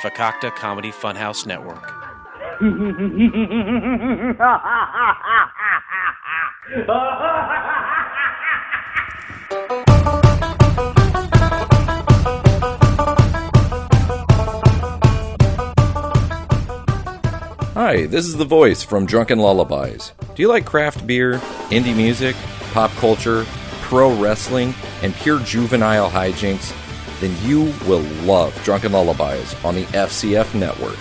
Fakakta Comedy Funhouse Network. Hi, this is the voice from Drunken Lullabies. Do you like craft beer, indie music, pop culture, pro wrestling, and pure juvenile hijinks? Then you will love Drunken Lullabies on the FCF Network.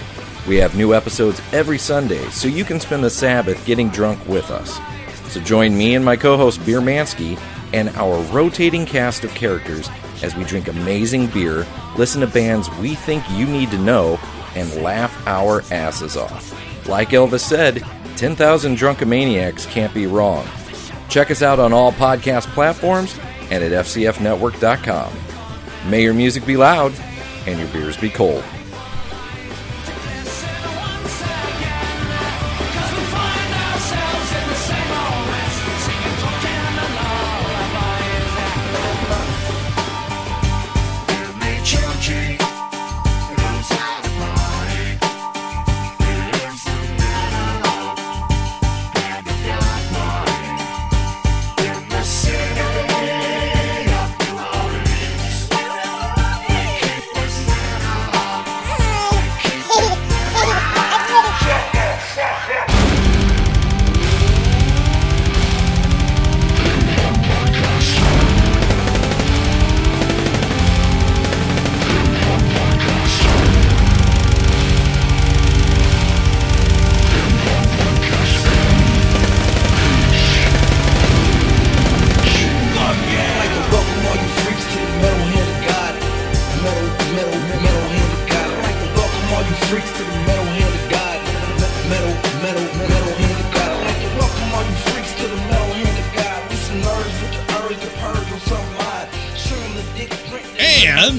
We have new episodes every Sunday, so you can spend the Sabbath getting drunk with us. So join me and my co-host Beer Mansky and our rotating cast of characters as we drink amazing beer, listen to bands we think you need to know, and laugh our asses off. Like Elvis said, 10,000 drunkomaniacs can't be wrong. Check us out on all podcast platforms and at fcfnetwork.com. May your music be loud and your beers be cold.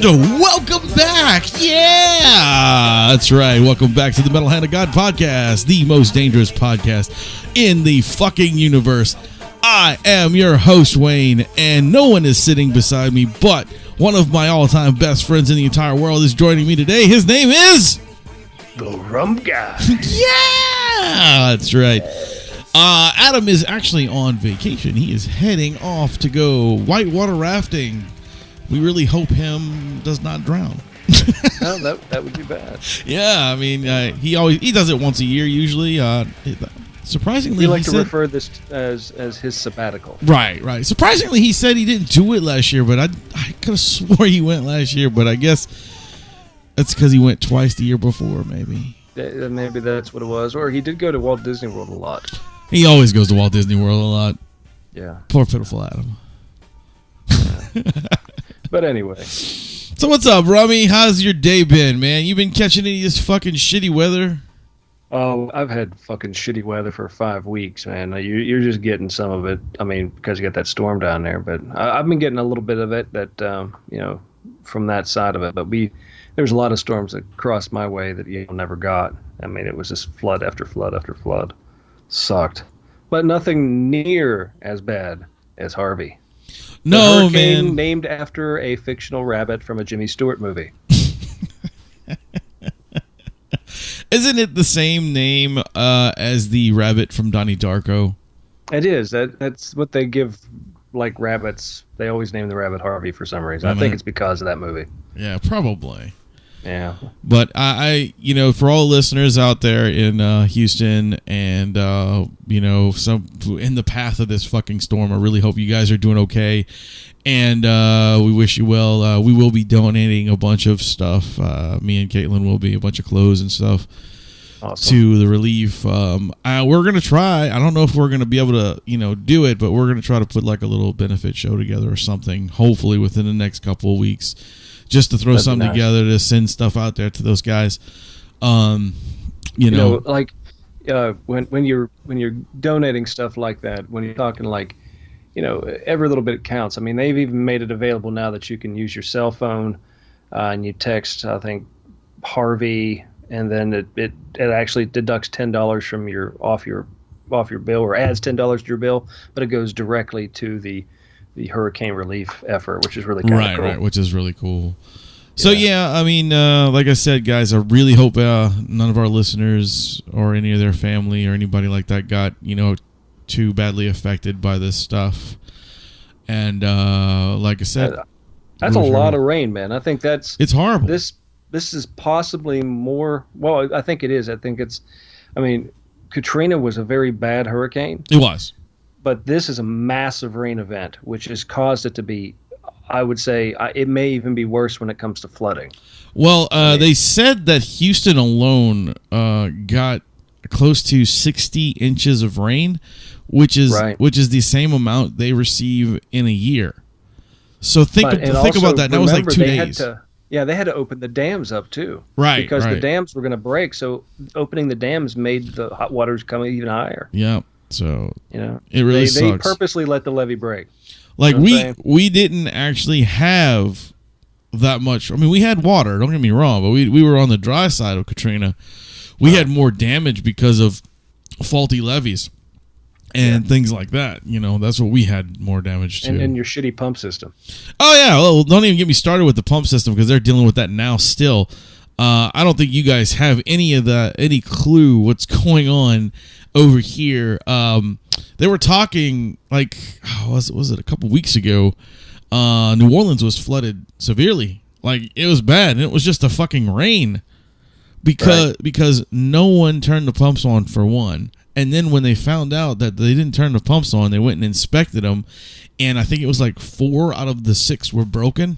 And welcome back. Yeah, that's right. Welcome back to the Metal Hand of God podcast, the most dangerous podcast in the fucking universe. I am your host, Wayne, and no one is sitting beside me, but one of my all-time best friends in the entire world is joining me today. His name is the RumGuy. Yeah, that's right. Adam is actually on vacation. He is heading off to go whitewater rafting. We really hope him does not drown. No, that would be bad. Yeah, I mean, he does it once a year usually. Surprisingly, we like to refer this as his sabbatical. Right. Surprisingly, he said he didn't do it last year, but I could have swore he went last year, but I guess that's because he went twice the year before, maybe. Maybe that's what it was. Or he did go to Walt Disney World a lot. He always goes to Walt Disney World a lot. Yeah. Poor pitiful Adam. Yeah. But anyway. So what's up, Rummy? How's your day been, man? You been catching any of this fucking shitty weather? Oh, I've had fucking shitty weather for 5 weeks, man. You're just getting some of it. I mean, because you got that storm down there. But I've been getting a little bit of it from that side of it. But there was a lot of storms that crossed my way that you never got. I mean, it was just flood after flood after flood. Sucked. But nothing near as bad as Harvey. No, hurricane man. Named after a fictional rabbit from a Jimmy Stewart movie. Isn't it the same name as the rabbit from Donnie Darko? It is. That's what they give, like, rabbits. They always name the rabbit Harvey for some reason. I think it's because of that movie. Yeah, probably. Yeah. But I for all listeners out there in Houston and, some in the path of this fucking storm, I really hope you guys are doing okay. And we wish you well. We will be donating a bunch of stuff. Me and Caitlin will be a bunch of clothes and stuff. Awesome. To the relief. We're going to try. I don't know if we're going to be able to, do it, but we're going to try to put like a little benefit show together or something, hopefully within the next couple of weeks. Just to throw something together to send stuff out there to those guys, when you're donating stuff like that, when you're talking like, every little bit counts. I mean, they've even made it available now that you can use your cell phone and you text, I think, Harvey, and then it actually deducts $10 from off your bill, or adds $10 to your bill, but it goes directly to the hurricane relief effort, which is really kind of cool. Right, which is really cool. So yeah, I mean, like I said, guys, I really hope none of our listeners or any of their family or anybody like that got too badly affected by this stuff. And like I said, that's a lot of rain, man. I think it's horrible. This is possibly more. Well, I think it is. I think it's. I mean, Katrina was a very bad hurricane. It was. But this is a massive rain event, which has caused it to be. I would say it may even be worse when it comes to flooding. Well, they said that Houston alone got close to 60 inches of rain, which is the same amount they receive in a year. So think about that. That was like 2 days. They had to open the dams up too. Right. Because the dams were going to break. So opening the dams made the hot waters come even higher. Yeah. So, it they really sucks. They purposely let the levee break. Like, we didn't actually have that much. I mean, we had water, don't get me wrong, but we were on the dry side of Katrina. We had more damage because of faulty levees and things like that. That's what we had more damage to. And your shitty pump system. Oh, yeah. Well, don't even get me started with the pump system because they're dealing with that now still. I don't think you guys have any clue what's going on over here. They were talking like, was it a couple weeks ago? New Orleans was flooded severely. Like, it was bad, and it was just a fucking rain because no one turned the pumps on for one. And then when they found out that they didn't turn the pumps on, they went and inspected them, and I think it was like 4 out of the 6 were broken.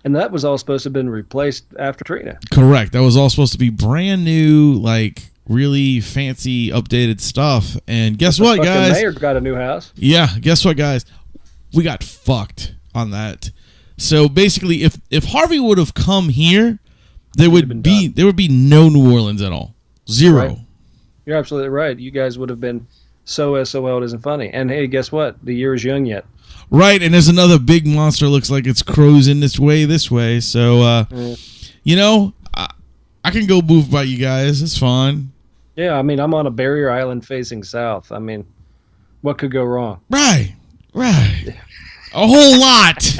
And that was all supposed to have been replaced after Katrina. Correct. That was all supposed to be brand new, like really fancy, updated stuff. And guess what, guys? The mayor got a new house. Yeah. Guess what, guys? We got fucked on that. So basically, if Harvey would have come here, there would be no New Orleans at all. Zero. Right. You're absolutely right. You guys would have been so SOL. It isn't funny. And hey, guess what? The year is young yet. Right, and there's another big monster. Looks like it's cruising this way. So, I can go move by you guys. It's fine. Yeah, I mean, I'm on a barrier island facing south. I mean, what could go wrong? Right. A whole lot.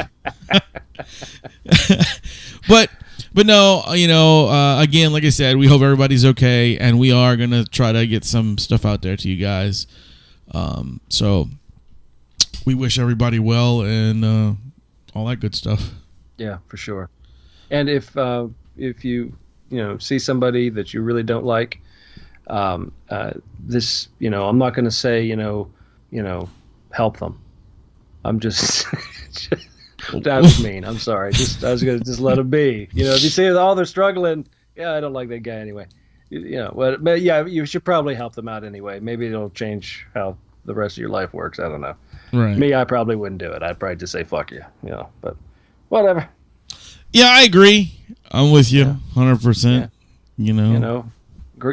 But no, again, like I said, we hope everybody's okay, and we are going to try to get some stuff out there to you guys. So we wish everybody well and all that good stuff. Yeah, for sure. And if you see somebody that you really don't like, this, I'm not going to say, help them. I'm just, that was mean. I'm sorry. I was going to just let them be. If you see they're struggling, I don't like that guy anyway. But yeah, you should probably help them out anyway. Maybe it'll change how the rest of your life works. I don't know. Right. Me, I probably wouldn't do it. I'd probably just say fuck you. But whatever. Yeah, I agree. I'm with you 100%. Yeah.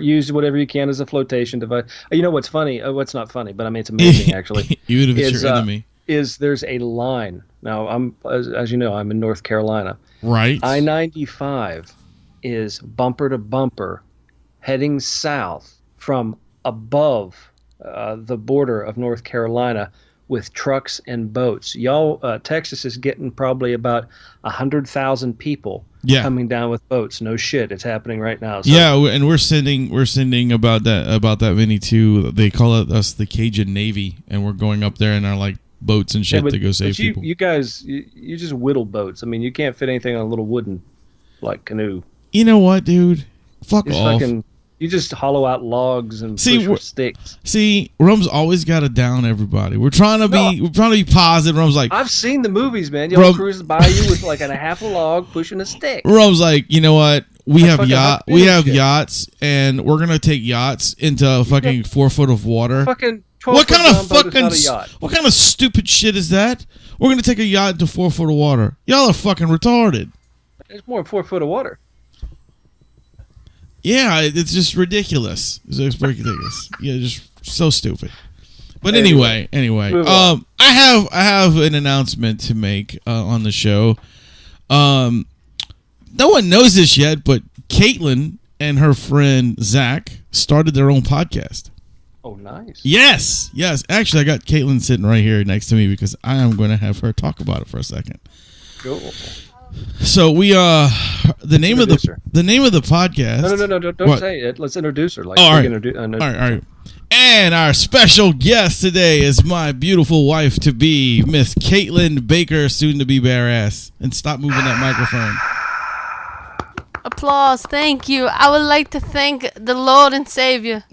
Use whatever you can as a flotation device. What's funny? What's not funny, but I mean it's amazing actually. Even if it's your enemy. There's a line now? I'm as you know, I'm in North Carolina. Right. I-95 is bumper to bumper, heading south from above the border of North Carolina with trucks and boats. Texas is getting probably about 100,000 people coming down with boats. No shit, it's happening right now. So. Yeah, and we're sending about that many too. They call us the Cajun Navy, and we're going up there in our like boats and shit to go save people. You guys, you just whittle boats. I mean, you can't fit anything on a little wooden like canoe. You know what, dude? Fuck off. You just hollow out logs and push with sticks. See, Rum's always got to down everybody. We're trying to be positive. Rum's like, I've seen the movies, man. Y'all cruising by you with like a half a log pushing a stick. Rum's like, you know what? We have yachts, and we're gonna take yachts into fucking 4 foot of water. Fucking 12 what kind of stupid shit is that? We're gonna take a yacht into 4 foot of water. Y'all are fucking retarded. It's more than 4 foot of water. Yeah, it's just ridiculous. It's ridiculous. Yeah, just so stupid. But anyway, I have an announcement to make on the show. No one knows this yet, but Caitlin and her friend Zach started their own podcast. Oh, nice. Yes. Actually, I got Caitlin sitting right here next to me because I am going to have her talk about it for a second. Cool. So we the name of the podcast. No, don't say it. Let's introduce her. Like, all right. And our special guest today is my beautiful wife to be, Miss Caitlin Baker, soon to be badass. And stop moving that microphone. Applause. Thank you. I would like to thank the Lord and Savior,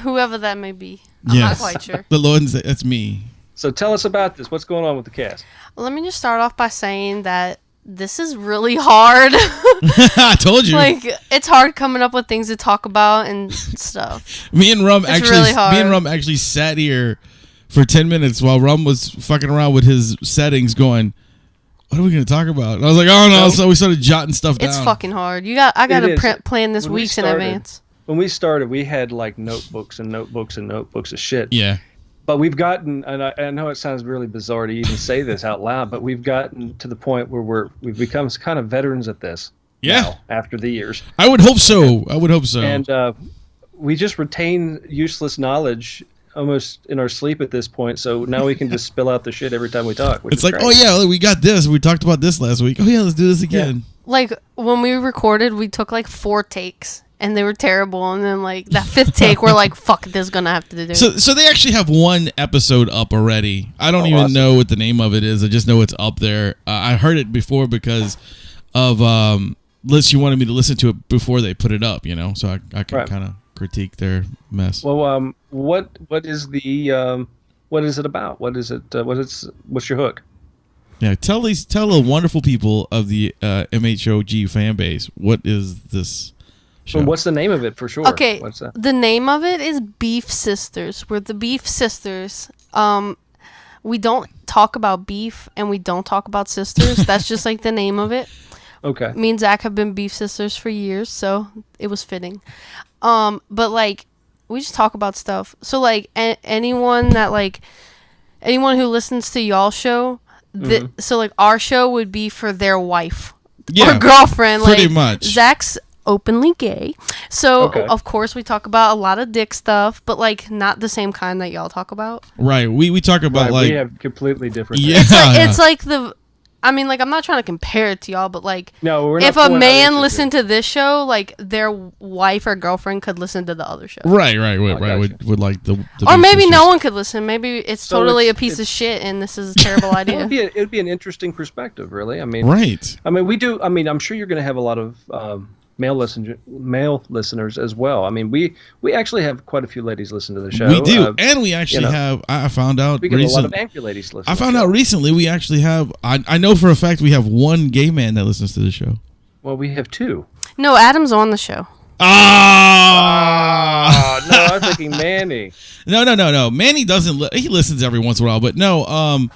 whoever that may be. I'm not quite sure. The Lord and Savior. That's me. So tell us about this. What's going on with the cast? Let me just start off by saying that this is really hard. I told you. Like, it's hard coming up with things to talk about and stuff. Me and Rum actually sat here for 10 minutes while Rum was fucking around with his settings going, what are we going to talk about? And I was like, oh no. So we started jotting stuff down. It's fucking hard. I got to plan this weeks in advance. When we started, we had like notebooks and notebooks and notebooks of shit. Yeah. But we've gotten, and I know it sounds really bizarre to even say this out loud, but we've gotten to the point where we've become kind of veterans at this. Yeah. Now, after the years. I would hope so. And we just retain useless knowledge almost in our sleep at this point. So now we can just spill out the shit every time we talk. It's like, oh yeah, we got this. We talked about this last week. Oh yeah, let's do this again. Yeah. Like when we recorded, we took like 4 takes. And they were terrible. And then, like, that 5th take, we're like, fuck, this is going to have to do. So they actually have 1 episode up already. I don't even know what the name of it is. I just know it's up there. I heard it before because of Liz. You wanted me to listen to it before they put it up, you know? So I can kind of critique their mess. Well, what is it about? What's your hook? Yeah, tell the wonderful people of the MHOG fan base, what is this? Well, what's the name of it for sure? Okay, what's that? The name of it is Beef Sisters. We're the Beef Sisters. We don't talk about beef and we don't talk about sisters. That's just like the name of it. Okay. Me and Zach have been Beef Sisters for years, so it was fitting. But like, we just talk about stuff. So like, anyone who listens to y'all's show, so like our show would be for their wife or girlfriend. Pretty much. Zach's openly gay, so of course we talk about a lot of dick stuff, but like not the same kind that y'all talk about. Right, we talk about like we have completely different. Yeah, it's like I mean, like, I'm not trying to compare it to y'all, but like, no, we're not. If a man listened to this show, like their wife or girlfriend could listen to the other show. Right. Would like the or maybe no one could listen. Maybe it's totally a piece of shit, and this is a terrible idea. It'd be an interesting perspective, really. I mean, right. I mean, we do. I mean, I'm sure you're going to have a lot of male listeners as well. I mean, we actually have quite a few ladies listen to the show. We do, and we actually have. I found out we get a lot of angry ladies listen. I found out recently we actually have. I know for a fact we have 1 gay man that listens to the show. Well, we have 2. No, Adam's on the show. No, I'm thinking Manny. No. Manny doesn't. He listens every once in a while, but no.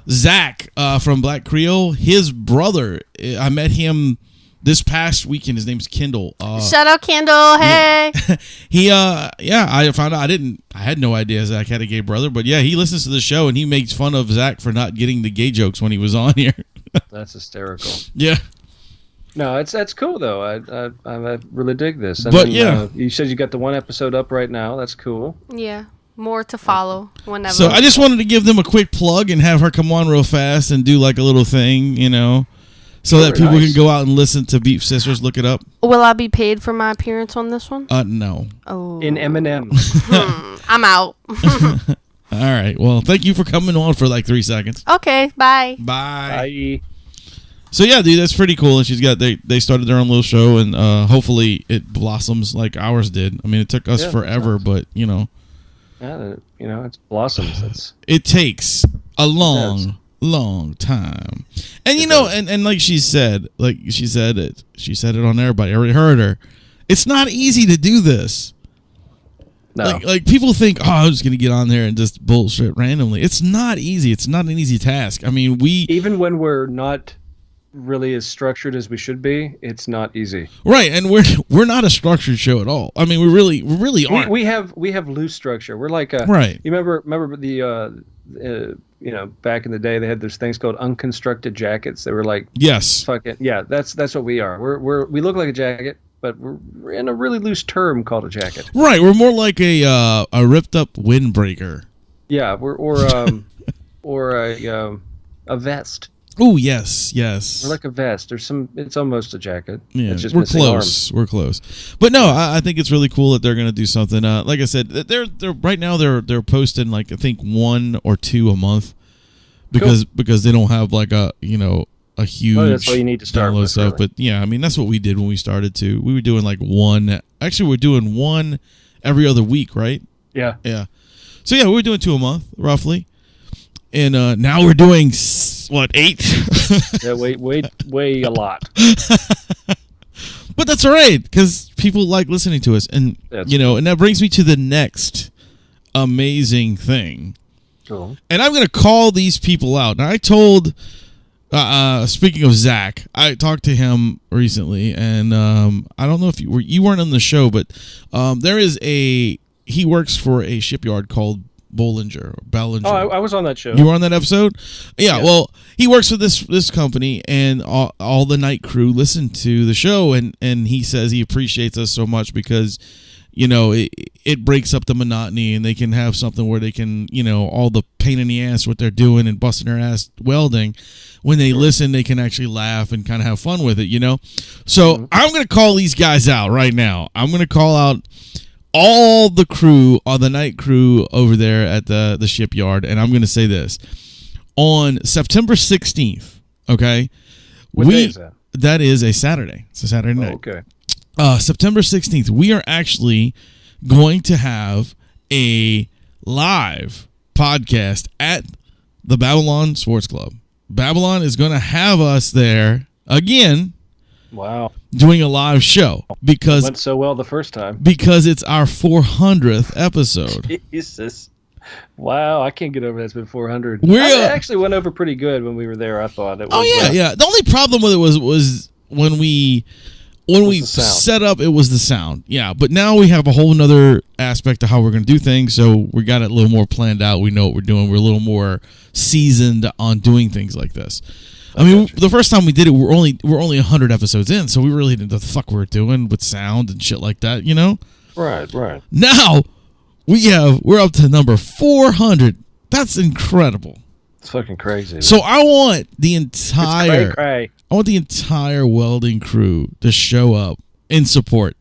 Zach from Black Creole, his brother. I met him this past weekend. His name's Kendall. Shout out Kendall. Hey. I found out. I had no idea Zach had a gay brother, but yeah, he listens to the show and he makes fun of Zach for not getting the gay jokes when he was on here. That's hysterical. Yeah. No, that's cool though. I really dig this. You said you got the 1 episode up right now. That's cool. Yeah. More to follow whenever. So I just wanted to give them a quick plug and have her come on real fast and do like a little thing, you know. So that people can go out and listen to Beef Sisters. Look it up. Will I be paid for my appearance on this one? No. Oh. In M&M. I'm out. All right. Well, thank you for coming on for like 3 seconds. Okay. Bye. Bye. So yeah, dude, that's pretty cool. And she's got they started their own little show, and hopefully it blossoms like ours did. I mean, it took us forever, but you know. Yeah, it blossoms. It takes a long time. And you know, and like she said it on everybody. I already heard her. It's not easy to do this. No. Like people think, oh, I'm just gonna get on there and just bullshit randomly. It's not easy. It's not an easy task. I mean, even when we're not really as structured as we should be, it's not easy. Right, and we're not a structured show at all. I mean, we really aren't. We have loose structure. We're like right. You remember the back in the day they had those things called unconstructed jackets. They were like yes, fucking yeah. That's what we are. We look like a jacket. but we're in a really loose term called a jacket. Right, we're more like a ripped up windbreaker. Yeah, or a vest. Oh yes, yes. We're like a vest. It's almost a jacket. Yeah, it's just we're missing close. arms. We're close. But no, I think it's really cool that they're going to do something. Like I said, they're right now they're posting like I think 1 or 2 a month because they don't have like a huge that's what you need to start download with, stuff. really. But yeah, I mean that's what we did when we started too. We were doing like one. Actually, we're doing one every other week, right? Yeah. Yeah. So yeah, we were doing 2 a month roughly, and now we're doing 8? Yeah, way a lot. But that's all right because people like listening to us, and and that brings me to the next amazing thing. Cool. And I'm going to call these people out. Now I told, speaking of Zach, I talked to him recently, and I don't know if you weren't on the show, but he works for a shipyard called Bollinger. Oh, I was on that show. You were on that episode? Yeah. Well, he works for this company, and all the night crew listen to the show, and he says he appreciates us so much because, it breaks up the monotony, and they can have something where they can, all the pain in the ass what they're doing and busting their ass welding. When they listen, they can actually laugh and kind of have fun with it, So I'm going to call these guys out right now. I'm going to call out all the crew, all the night crew over there at the shipyard, and I'm going to say this. On September 16th, okay? What day is that? That is a Saturday. It's a Saturday night. Okay. September 16th, we are actually going to have a live podcast at the Babylon Sports Club. Babylon is going to have us there again. Wow. Doing a live show because it went so well the first time. Because it's our 400th episode. Jesus. Wow, I can't get over that. It's been 400. It actually went over pretty good when we were there, I thought. It was, yeah. The only problem with it was when we set up, it was the sound. Yeah, but now we have a whole nother aspect of how we're going to do things, so we got it a little more planned out. We know what we're doing. We're a little more seasoned on doing things like this. I mean, the first time we did it, we're only 100 episodes in, so we really didn't know what the fuck we were doing with sound and shit like that, Right. Now we're up to number 400. That's incredible. It's fucking crazy. So I want the entire cray. I want the entire welding crew to show up in support.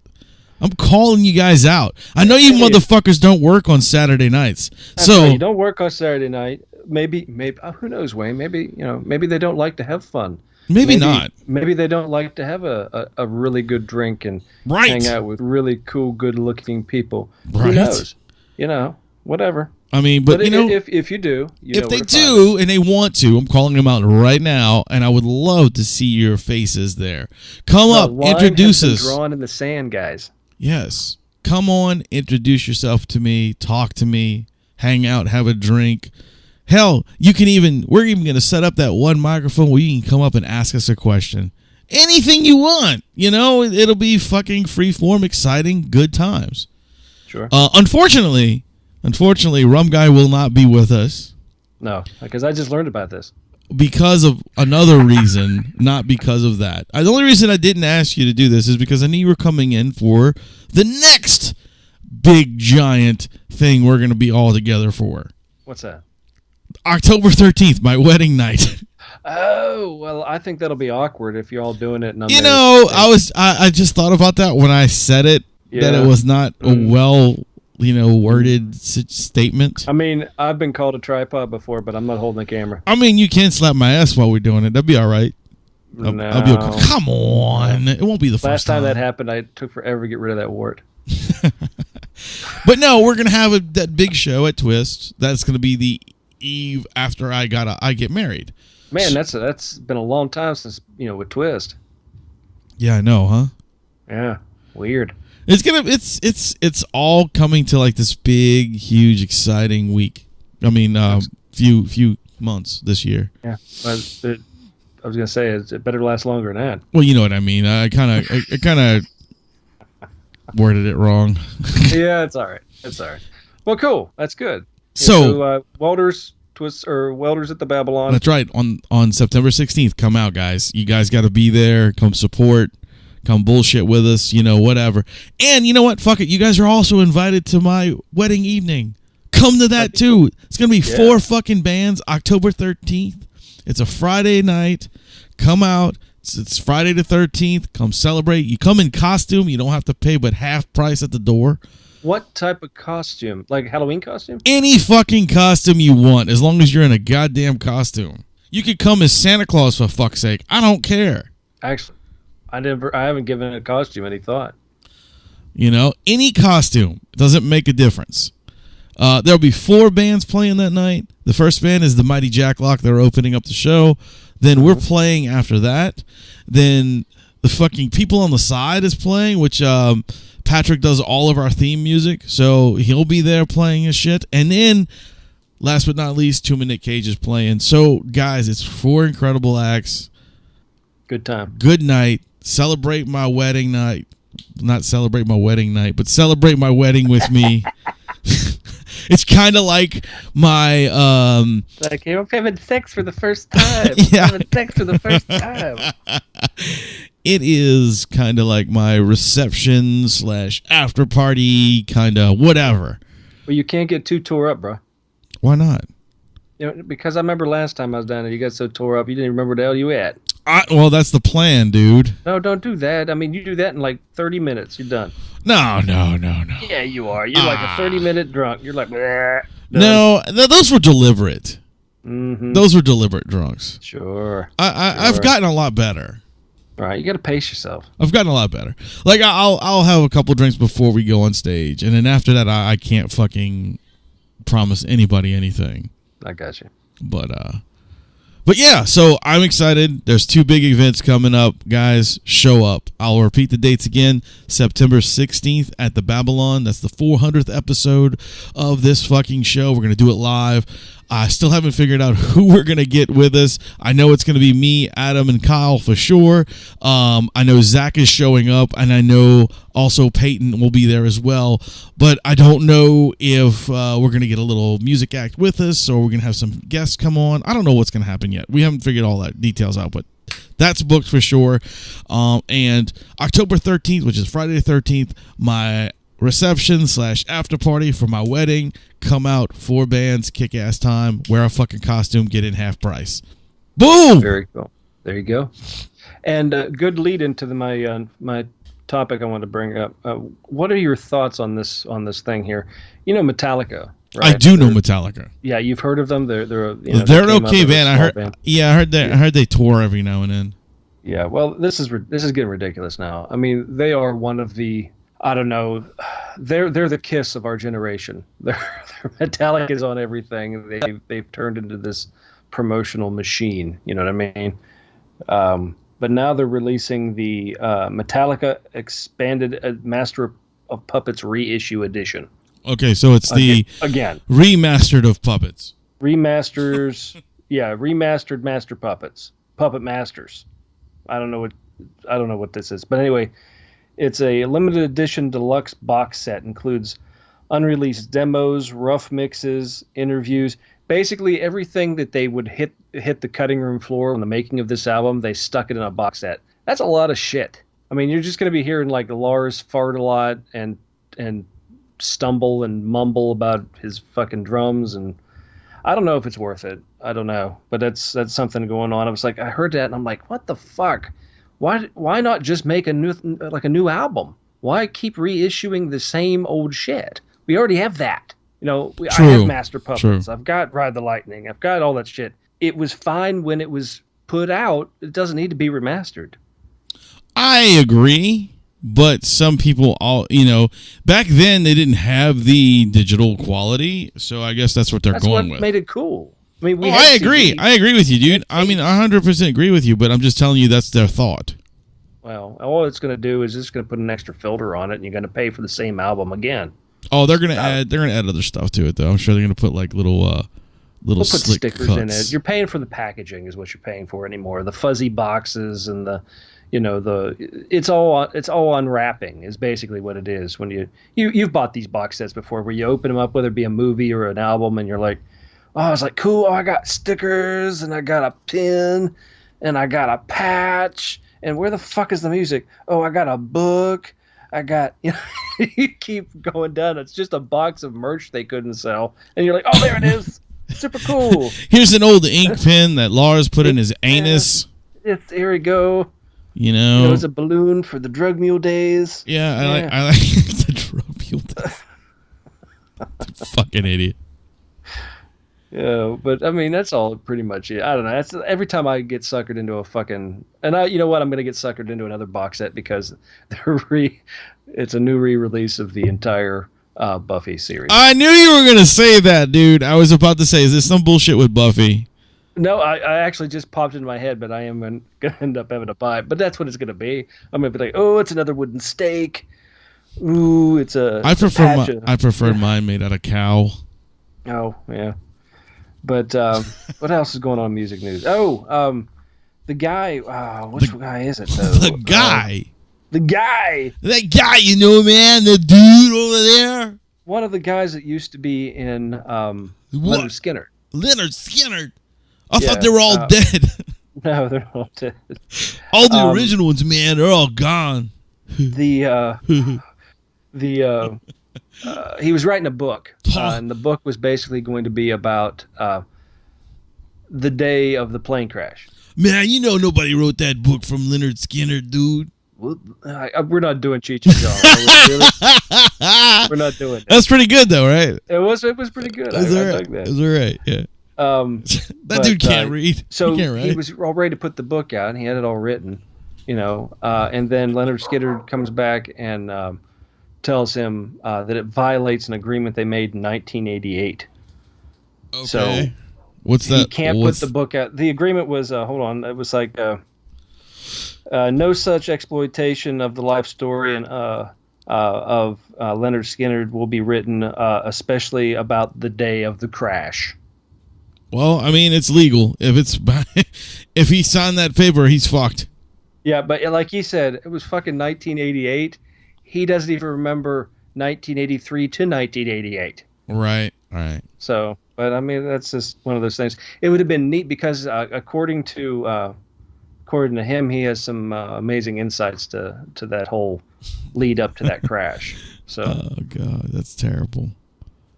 I'm calling you guys out. I know you motherfuckers don't work on Saturday nights. So you don't work on Saturday night. Maybe who knows, Wayne? Maybe they don't like to have fun. Maybe not. Maybe they don't like to have a really good drink and hang out with really cool, good-looking people. Right. Who knows? Whatever. I mean, but if you do, if they do and they want to, I'm calling them out right now, and I would love to see your faces there. Come up, introduce us. Drawn in the sand, guys. Yes, come on, introduce yourself to me, talk to me, hang out, have a drink. Hell, we're even going to set up that one microphone where you can come up and ask us a question. Anything you want, it'll be fucking free form, exciting, good times. Sure. Unfortunately, RumGuy will not be with us. No, because I just learned about this. Because of another reason, not because of that. The only reason I didn't ask you to do this is because I knew you were coming in for the next big, giant thing we're going to be all together for. What's that? October 13th, my wedding night. Oh, well, I think that'll be awkward if you're all doing it. And I'm I just thought about that when I said it, that it was not a worded statement. I mean, I've been called a tripod before, but I'm not holding the camera. I mean, you can slap my ass while we're doing it. That'd be all right. No. I'll be okay. Come on. It won't be the first Last time that happened, I took forever to get rid of that wart. But no, we're going to have that big show at Twist. That's going to be the eve after I get married. Man, that's been a long time since, with Twist. Yeah, I know, huh? Yeah, weird. It's all coming to like this big, huge, exciting week. I mean, few months this year. Yeah, but I was gonna say it better last longer than that. Well, you know what I mean. I kind of worded it wrong. Yeah, it's all right. Well, cool. That's good. So welders at the Babylon. That's right. On September 16th, come out, guys. You guys got to be there. Come support. come bullshit with us, whatever. And you know what? Fuck it. You guys are also invited to my wedding evening. Come to that too. It's going to be 4 fucking bands, October 13th. It's a Friday night. Come out. It's Friday the 13th. Come celebrate. You come in costume. You don't have to pay but half price at the door. What type of costume? Like Halloween costume? Any fucking costume you want, as long as you're in a goddamn costume. You could come as Santa Claus, for fuck's sake. I don't care. Actually, I haven't given a costume any thought. Any costume doesn't make a difference. There'll be 4 bands playing that night. The first band is the Mighty Jacklock. They're opening up the show. Then we're playing after that. Then the fucking People on the Side is playing, which Patrick does all of our theme music. So he'll be there playing his shit. And then, last but not least, 2 Minute Cage is playing. So, guys, it's 4 incredible acts. Good time. Good night. Celebrate my wedding night. Not celebrate my wedding night, but celebrate my wedding with me. It's kind of like my like you're having sex for the first time. Yeah. Having sex for the first time. It is kind of like my reception / after party kind of whatever. Well, you can't get too tore up, bro. Why not? Because I remember last time I was down there, you got so tore up you didn't remember where the hell you at. Well, that's the plan, dude. No, don't do that. I mean, you do that in like 30 minutes. You're done. No. Yeah, you are. You're like a 30-minute drunk. You're like, bleh, no, those were deliberate. Mm-hmm. Those were deliberate drunks. Sure. I've gotten a lot better. Right, you got to pace yourself. I've gotten a lot better. Like, I'll have a couple drinks before we go on stage, and then after that, I can't fucking promise anybody anything. I got you. But yeah, so I'm excited. There's 2 big events coming up. Guys, show up. I'll repeat the dates again. September 16th at the Babylon. That's the 400th episode of this fucking show. We're going to do it live. I still haven't figured out who we're going to get with us. I know it's going to be me, Adam, and Kyle for sure. I know Zach is showing up, and I know also Peyton will be there as well. But I don't know if we're going to get a little music act with us, or we're going to have some guests come on. I don't know what's going to happen yet. We haven't figured all that details out, but that's booked for sure. And October 13th, which is Friday the 13th, my reception / after party for my wedding. Come out, 4 bands, kick ass time, wear a fucking costume, get in half price. Boom! Very cool. There you go. And good lead into my topic I wanted to bring up. What are your thoughts on this thing here? Metallica. Right? I do know Metallica. Yeah, you've heard of them. They're an okay band. I heard they tour every now and then. Yeah. Well, this is getting ridiculous now. I mean, they are one of the, I don't know, they're the Kiss of our generation. They're Metallica's on everything. They've turned into this promotional machine. You know what I mean? But now they're releasing the Metallica Expanded Master of Puppets reissue edition. Okay, so it's the again remastered of Puppets. Remastered Master Puppets, Puppet Masters. I don't know what this is, but anyway, it's a limited edition deluxe box set. Includes unreleased demos, rough mixes, interviews, basically everything that they would hit the cutting room floor on the making of this album. They stuck it in a box set. That's a lot of shit. I mean, you're just going to be hearing like Lars fart a lot and stumble and mumble about his fucking drums, and I don't know if it's worth it. I don't know, but that's something going on. I was like, I heard that and I'm like, what the fuck? Why not just make a new album? Why keep reissuing the same old shit? We already have that. I have Master Puppets. True. I've got Ride the Lightning. I've got all that shit. It was fine when it was put out. It doesn't need to be remastered. I agree. But some people back then they didn't have the digital quality, so I guess that's what they're going with. That's what made it cool. I mean, I agree. I agree with you, dude. I mean, 100% agree with you, but I'm just telling you that's their thought. Well, all it's going to do is just going to put an extra filter on it, and you're going to pay for the same album again. Oh, they're going to add other stuff to it, though. I'm sure they're going to put like little put slick stickers cuts in it. You're paying for the packaging, is what you're paying for anymore. The fuzzy boxes and the. It's all unwrapping is basically what it is. When you've bought these box sets before, where you open them up, whether it be a movie or an album, and you're like, oh, it's like cool. Oh, I got stickers and I got a pin and I got a patch And where the fuck is the music? Oh, I got a book. I got, you know, you keep going down. It's just a box of merch they couldn't sell. And you're like, oh, there it is. Super cool. Here's an old ink pen that Lars put in his anus. Here we go. You know, it's a balloon for the drug mule days. Yeah, I like the drug mule days. Fucking idiot. Yeah, but I mean that's all pretty much it. I don't know. That's every time I get suckered into a fucking, and you know what? I'm gonna get suckered into another box set because it's a new re-release of the entire Buffy series. I knew you were gonna say that, dude. I was about to say, is this some bullshit with Buffy? No, I actually just popped into my head, but I am going to end up having to buy it. But that's what it's going to be. I'm going to be like, oh, it's another wooden stake. Ooh, it's a... I prefer mine made out of cow. Oh, yeah. But what else is going on in music news? Oh, the guy... which guy is it, though? The guy. The guy. That guy, you know, man. The dude over there. One of the guys that used to be in Leonard Skinner. Leonard Skinner? I thought they were all dead. No, they're all dead. All the original ones, man, they're all gone. He was writing a book, and the book was basically going to be about the day of the plane crash. Man, you know nobody wrote that book from Leonard Skinner, dude. We're not doing Cheech and Chong. Really? We're not doing that. That's pretty good, though, right? It was pretty good. I like that. It was all right, yeah. That dude can't read. So he was all ready to put the book out, and he had it all written, you know. And then Leonard Skinner comes back and tells him that it violates an agreement they made in 1988. Okay. So what's that? He can't put the book out. The agreement was, hold on, it was like no such exploitation of the life story and of Leonard Skinner will be written, especially about the day of the crash. Well, I mean, it's legal. If he signed that paper, he's fucked. Yeah, but like he said, it was fucking 1988. He doesn't even remember 1983 to 1988. Right. So, but I mean, that's just one of those things. It would have been neat because according to him, he has some amazing insights to that whole lead up to that crash. So, oh God, that's terrible.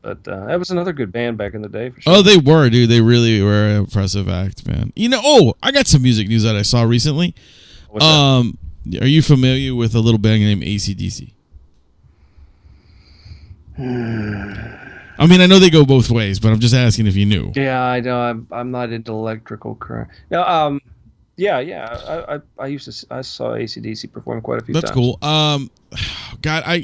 But that was another good band back in the day. For sure. Oh, they were, dude. They really were an impressive act, man. You know, I got some music news that I saw recently. What's that? Are you familiar with a little band named AC/DC? I mean, I know they go both ways, but I'm just asking if you knew. Yeah, I know. I'm not into electrical current. No, yeah. I saw AC/DC perform quite a few times. That's cool. God, I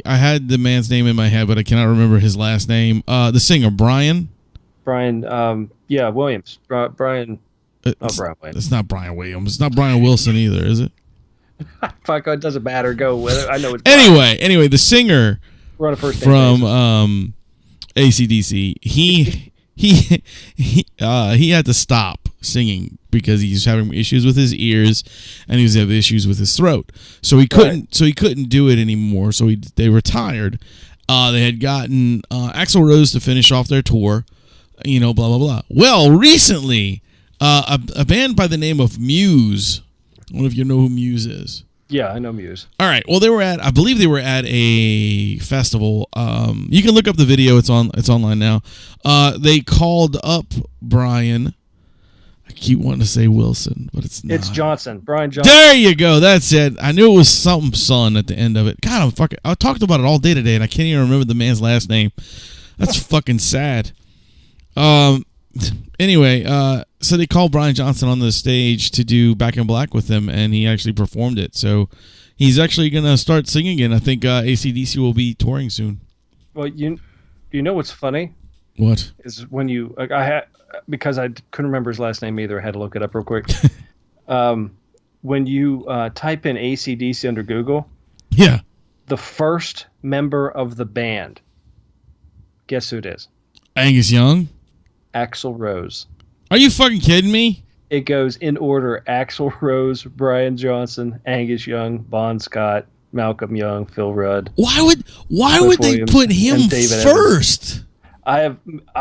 had the man's name in my head, but I cannot remember his last name. The singer, Brian. Williams. Brian. Brian Williams. It's not Brian Williams. It's not Brian Wilson either, is it? Fuck, it doesn't matter. Go with it. I know it's Brian. Anyway, the singer We're on a first from AC/DC, he had to stop singing because he's having issues with his ears and he was having issues with his throat. So he couldn't do it anymore. So they retired. They had gotten Axl Rose to finish off their tour, you know, blah blah blah. Well, recently a band by the name of Muse. I don't know if you know who Muse is. Yeah, I know Muse. All right. Well, I believe they were at a festival. You can look up the video. It's online now. They called up Brian. I keep wanting to say Wilson, but it's not. It's Johnson. Brian Johnson. There you go. That's it. I knew it was something son at the end of it. God, I talked about it all day today, and I can't even remember the man's last name. That's fucking sad. Anyway, so they called Brian Johnson on the stage to do Back in Black with them, and he actually performed it. So he's actually going to start singing again. I think AC/DC will be touring soon. Well, you know what's funny? What? Is when you because I couldn't remember his last name either. I had to look it up real quick. When you type in AC/DC under Google, yeah, the first member of the band, guess who it is? Angus Young? Axl Rose. Are you fucking kidding me? It goes in order: Axl Rose, Brian Johnson, Angus Young, Bon Scott, Malcolm Young, Phil Rudd. Why would they put him first? I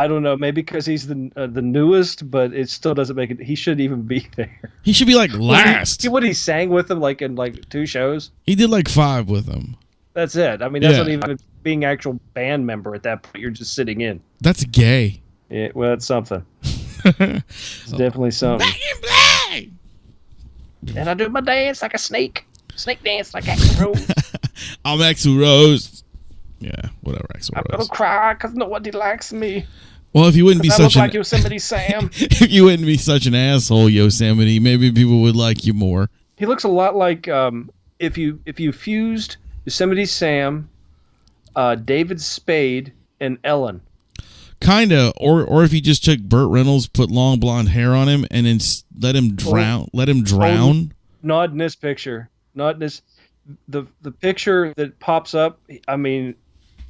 don't know, maybe because he's the newest, but it still doesn't make it. He shouldn't even be there. He should be like last. He sang with them like in 2 shows. He did like 5 with them. That's it. I mean, that's not even being actual band member at that point. You're just sitting in. That's gay. Yeah, well, it's something. It's definitely something. Back in black. And I do my dance like a snake. Snake dance like Axl Rose. I'm Axl Rose. Yeah, whatever, Axl Rose. I'm gonna cry because nobody likes me. Well, if you wouldn't be such like Yosemite Sam. If you wouldn't be such an asshole, Yosemite, maybe people would like you more. He looks a lot like if you fused Yosemite Sam, David Spade, and Ellen. Kinda, or if you just took Burt Reynolds, put long blonde hair on him, and then let him drown. Not in this picture. Not in this. The picture that pops up. I mean.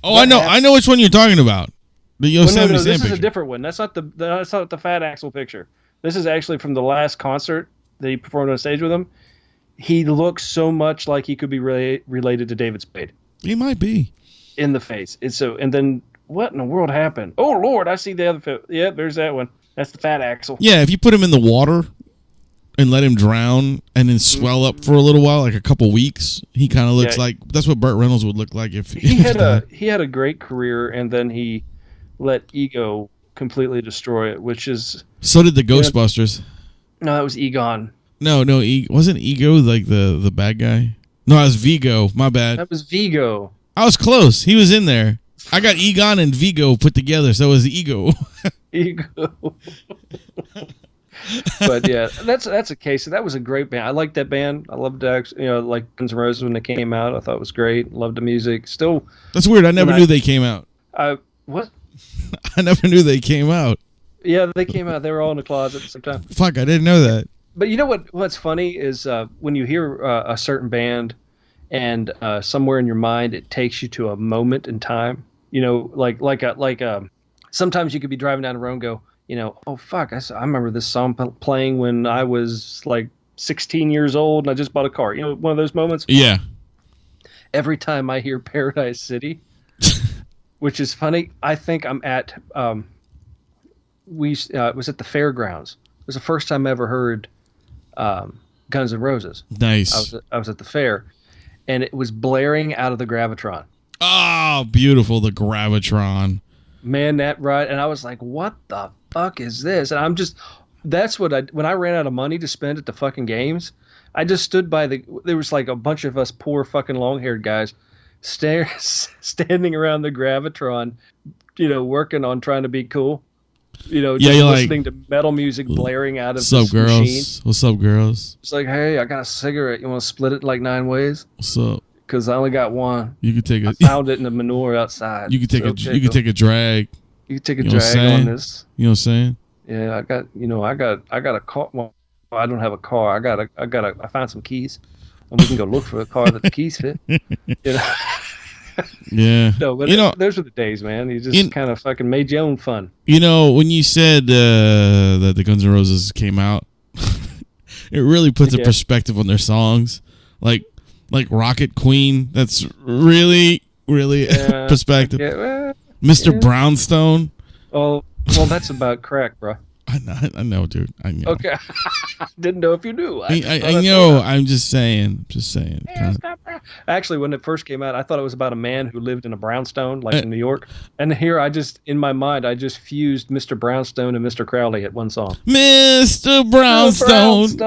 Oh, I know which one you're talking about. The Yosemite Sam this picture. is a different one. That's not the Fat Axel picture. This is actually from the last concert that he performed on stage with him. He looks so much like he could be related to David Spade. He might be. In the face. And then what in the world happened? Oh Lord, I see the other. Yeah, there's that one. That's the Fat Axel. Yeah, if you put him in the water and let him drown and then swell up for a little while, like a couple weeks, he kind of looks like that's what Burt Reynolds would look like if he had a great career and then he let ego completely destroy it, which is so did the Ghostbusters. No, that was Egon. No, wasn't Ego like the bad guy? No, it was Vigo. My bad. That was Vigo. I was close. He was in there. I got Egon and Vigo put together, so it was Ego. Ego. But yeah, that's a case. That was a great band. I liked that band. I loved like Guns N' Roses when they came out. I thought it was great. Loved the music. Still. That's weird. I never knew they came out. What? I never knew they came out. Yeah, they came out. They were all in the closet at the same time. Fuck, I didn't know that. But you know what's funny is when you hear a certain band and somewhere in your mind it takes you to a moment in time. You know, like sometimes you could be driving down the road and go, oh fuck, I remember this song playing when I was like 16 years old and I just bought a car. You know, one of those moments. Yeah. Every time I hear Paradise City, which is funny, I think I'm at was at the fairgrounds. It was the first time I ever heard Guns N' Roses. Nice. I was at the fair, and it was blaring out of the Gravitron. Oh, beautiful, the Gravitron. Man, that ride, and I was like, what the fuck is this? And when I ran out of money to spend at the fucking games, I just stood by there was like a bunch of us poor fucking long-haired guys standing around the Gravitron, working on trying to be cool. Just listening to metal music blaring out of this machine. What's up, girls? It's like, hey, I got a cigarette. You want to split it like 9 ways? What's up? Because I only got one. You could take I found it in the manure outside. You could take you could take a drag. You could take a drag on this. You know what I'm saying? Yeah, I got a car. Well, I don't have a car. I found some keys, and we can go look for a car that the keys fit. Yeah. No, but those were the days, man. You just kind of fucking made your own fun. When you said that the Guns N' Roses came out, it really puts a perspective on their songs. Like Rocket Queen, that's really, really perspective. Yeah, well, Mr. Brownstone. Oh, well, that's about crack, bro. I know, dude. I know. Okay. Didn't know if you knew. I know. I'm just saying. Actually, when it first came out, I thought it was about a man who lived in a brownstone, like in New York. And here, in my mind, I just fused Mr. Brownstone and Mr. Crowley at one song. Mr. Brownstone.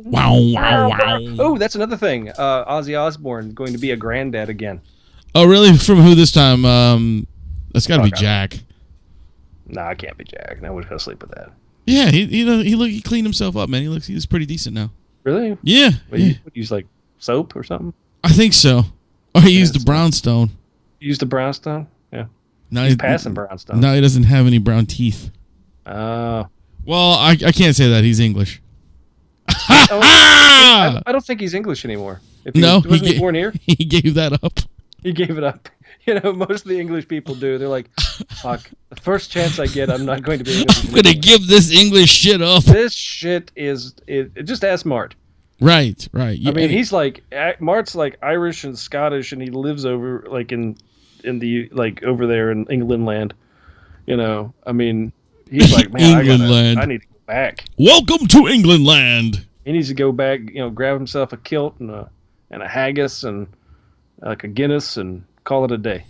Wow, wow, wow. Oh, that's another thing. Ozzy Osbourne going to be a granddad again. Oh, really? From who this time? That's got to be Jack. No, I can't be Jack. I would go sleep with that. Yeah, he cleaned himself up, man. He's pretty decent now. Really? Yeah. You use like soap or something? I think so. Or he used the brownstone. You used the brownstone? Yeah. Now he's passing brownstone. Now he doesn't have any brown teeth. Oh. Well, I can't say that. He's English. I don't think he's English anymore. Wasn't he born here? He gave that up. He gave it up. Most of the English people do. They're like, fuck, the first chance I get, I'm not going to be English. I'm going to give this English shit up. This shit is just ask Mart. Right. I mean, he's like, Mart's like Irish and Scottish, and he lives over like in the, like over there in England land. You know, I mean, he's like, man, I need to go back. Welcome to England land. He needs to go back, you know, grab himself a kilt and a haggis and like a Guinness and call it a day.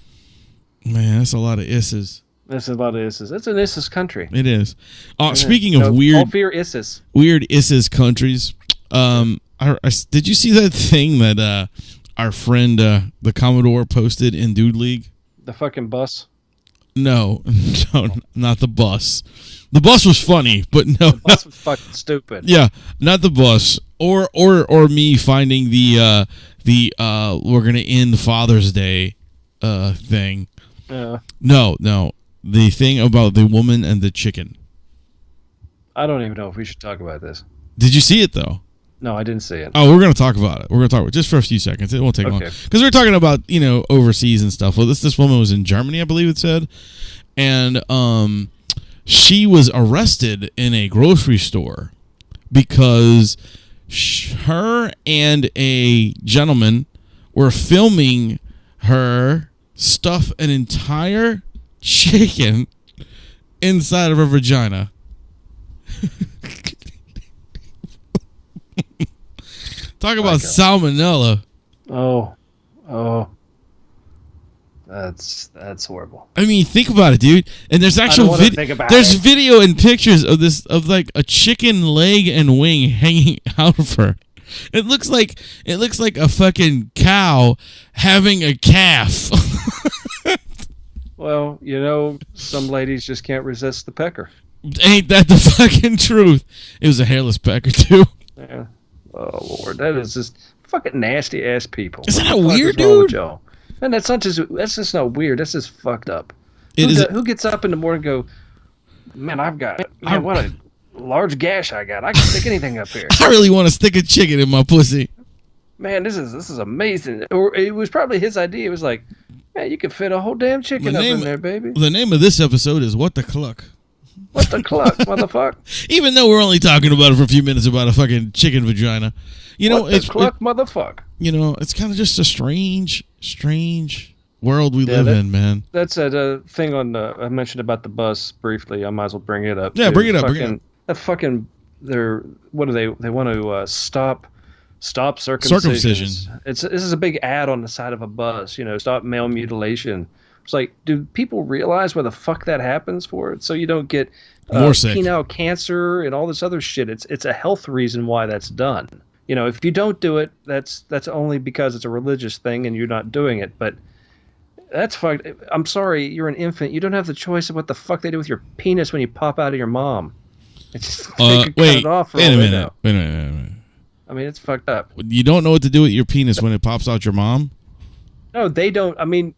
Man, that's a lot of isses. That's a lot of isses. It's an isses country. It is. Speaking of weird, all fear isses. Weird isses countries. Did you see that thing that our friend the Commodore posted in Dude League? The fucking bus. No, not the bus. The bus was funny, but no. The bus was fucking stupid. Yeah, not the bus. Or me finding the we're gonna end Father's Day thing. No. The thing about the woman and the chicken. I don't even know if we should talk about this. Did you see it though? No, I didn't see it. Oh, we're gonna talk about it. We're gonna talk about it just for a few seconds. It won't take long because we're talking about overseas and stuff. Well, this woman was in Germany, I believe it said, and she was arrested in a grocery store because her and a gentleman were filming her stuff an entire chicken inside of her vagina. Talk about salmonella. Oh, that's horrible. I mean, think about it, dude. And there's actual video and pictures of this, of like a chicken leg and wing hanging out of her. It looks like a fucking cow having a calf. Well, some ladies just can't resist the pecker. Ain't that the fucking truth? It was a hairless pecker too. Yeah. Oh Lord, that is just fucking nasty ass people. Isn't that weird, dude? And that's just not weird. That's just fucked up. Who gets up in the morning and go, man, what a large gash I got. I can stick anything up here. I really want to stick a chicken in my pussy. Man, this is amazing. Or it was probably his idea. It was like, man, you can fit a whole damn chicken up in there, baby. The name of this episode is What the Cluck. What the cluck, motherfucker? Even though we're only talking about it for a few minutes about a fucking chicken vagina. What the cluck, motherfucker? It's kind of just a strange world we live in, man. That's a thing on I mentioned about the bus briefly. I might as well bring it up. Yeah, bring it up. That fucking, what do they want to stop circumcision. This is a big ad on the side of a bus, stop male mutilation. It's like, do people realize why the fuck that happens for it? So you don't get more sick, penile cancer and all this other shit. It's a health reason why that's done. If you don't do it, that's only because it's a religious thing and you're not doing it. But that's fucked. I'm sorry, you're an infant. You don't have the choice of what the fuck they do with your penis when you pop out of your mom. It's just they could cut it off. Wait a minute. I mean, it's fucked up. You don't know what to do with your penis when it pops out your mom? No, they don't. I mean,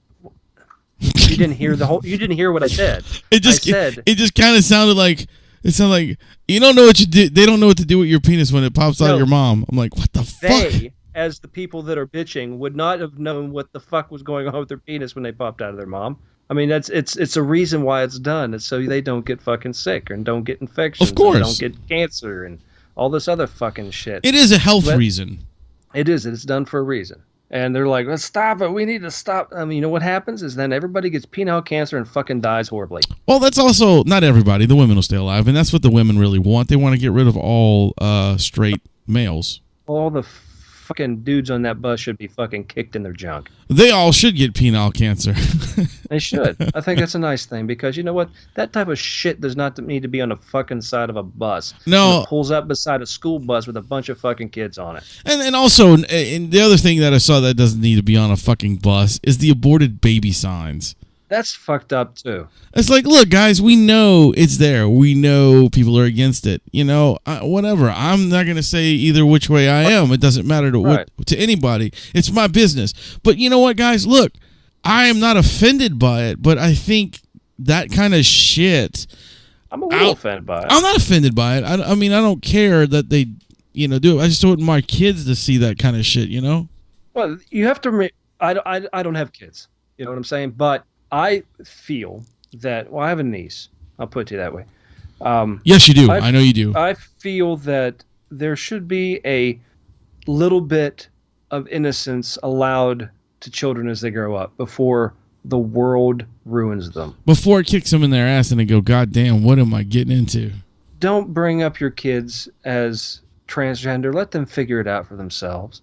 you didn't hear you didn't hear what I said. It just kind of sounded like you don't know what you do. They don't know what to do with your penis when it pops out of your mom. I'm like, what the fuck? They, as the people that are bitching, would not have known what the fuck was going on with their penis when they popped out of their mom. I mean, it's a reason why it's done. It's so they don't get fucking sick and don't get infections. Of course, and don't get cancer and all this other fucking shit. It is a health reason. It is. It's done for a reason. And they're like, let's stop it. We need to stop. I mean, what happens is then everybody gets penile cancer and fucking dies horribly. Well, that's also not everybody. The women will stay alive, and that's what the women really want. They want to get rid of all straight males. All the fucking dudes on that bus should be fucking kicked in their junk. They all should get penile cancer. They should. I think that's a nice thing because you know what? That type of shit does not need to be on the fucking side of a bus. No. It pulls up beside a school bus with a bunch of fucking kids on it. And also, and the other thing that I saw that doesn't need to be on a fucking bus is the aborted baby signs. That's fucked up too. It's like, look, guys, we know it's there. We know people are against it. Whatever. I'm not going to say either which way I am. It doesn't matter to anybody. It's my business. But you know what, guys? Look, I am not offended by it, but I think that kind of shit. I'm a little offended by it. I'm not offended by it. I mean, I don't care that they, do it. I just don't want my kids to see that kind of shit, Well, you have to. I don't have kids. You know what I'm saying? But I feel that, I have a niece. I'll put it to you that way. Yes, you do. I know you do. I feel that there should be a little bit of innocence allowed to children as they grow up before the world ruins them. Before it kicks them in their ass and they go, God damn, what am I getting into? Don't bring up your kids as transgender. Let them figure it out for themselves.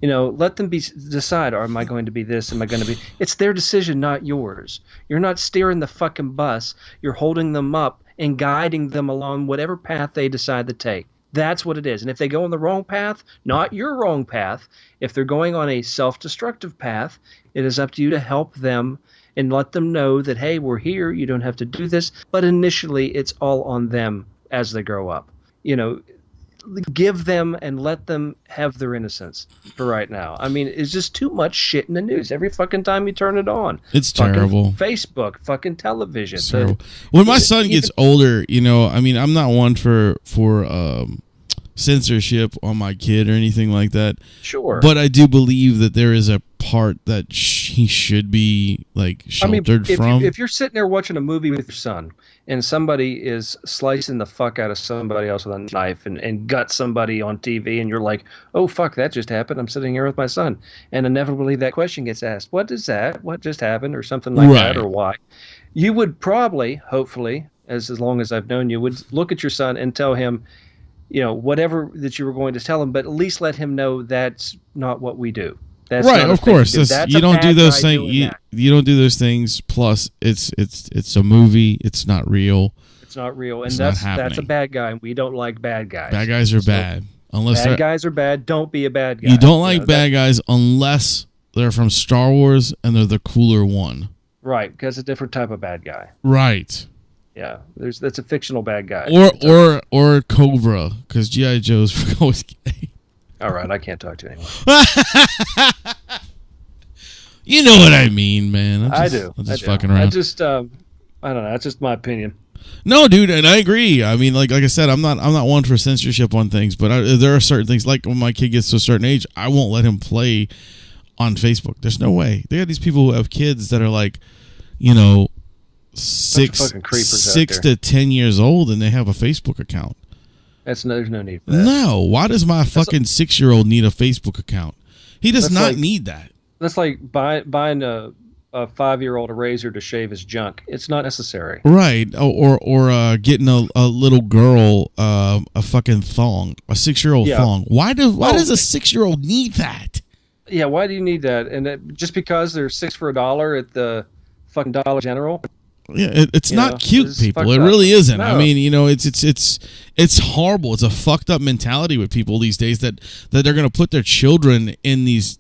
Let them decide, am I going to be this? Am I going to be... It's their decision, not yours. You're not steering the fucking bus. You're holding them up and guiding them along whatever path they decide to take. That's what it is. And if they go on the wrong path, not your wrong path, if they're going on a self-destructive path, it is up to you to help them and let them know that, hey, we're here. You don't have to do this. But initially, it's all on them as they grow up. Give them and let them have their innocence for right now. I mean, it's just too much shit in the news every fucking time you turn it on. It's fucking terrible. Facebook, fucking television. When my son gets older, I mean, I'm not one for censorship on my kid or anything like that. Sure. But I do believe that there is a part that he should be sheltered from. If you're sitting there watching a movie with your son and somebody is slicing the fuck out of somebody else with a knife and gut somebody on TV and you're like, oh fuck, that just happened. I'm sitting here with my son. And inevitably that question gets asked, what is that? What just happened? Or something like that, or why? You would probably, hopefully, as long as I've known you, would look at your son and tell him, whatever that you were going to tell him, but at least let him know that's not what we do. That's right, of course. You don't do those things. You don't do those things. Plus, it's a movie. It's not real. It's not real, and that's a bad guy. And we don't like bad guys. Bad guys are bad. Unless bad guys are bad. Don't be a bad guy. You don't like bad guys unless they're from Star Wars and they're the cooler one. Right, because a different type of bad guy. Right. Yeah, that's a fictional bad guy. Or Cobra, because G.I. Joe's always gay. All right, I can't talk to anyone. You know what I mean, man. I do. I'm just fucking around. I don't know. That's just my opinion. No, dude, and I agree. I mean, like I said, I'm not one for censorship on things, but there are certain things. Like when my kid gets to a certain age, I won't let him play on Facebook. There's no way. They got these people who have kids that are like, 6 to 10 years old, and they have a Facebook account. There's no need for that. No, why does my fucking 6-year-old need a Facebook account? He does not need that. That's like buying a 5-year-old a razor to shave his junk. It's not necessary. Right. Or getting a little girl a fucking thong, a 6-year-old thong. Why does a 6-year-old need that? Yeah, why do you need that? And just because they're 6 for $1 at the fucking Dollar General? Yeah, it's not cute, people. It really isn't. No. I mean, it's horrible. It's a fucked up mentality with people these days that they're going to put their children in this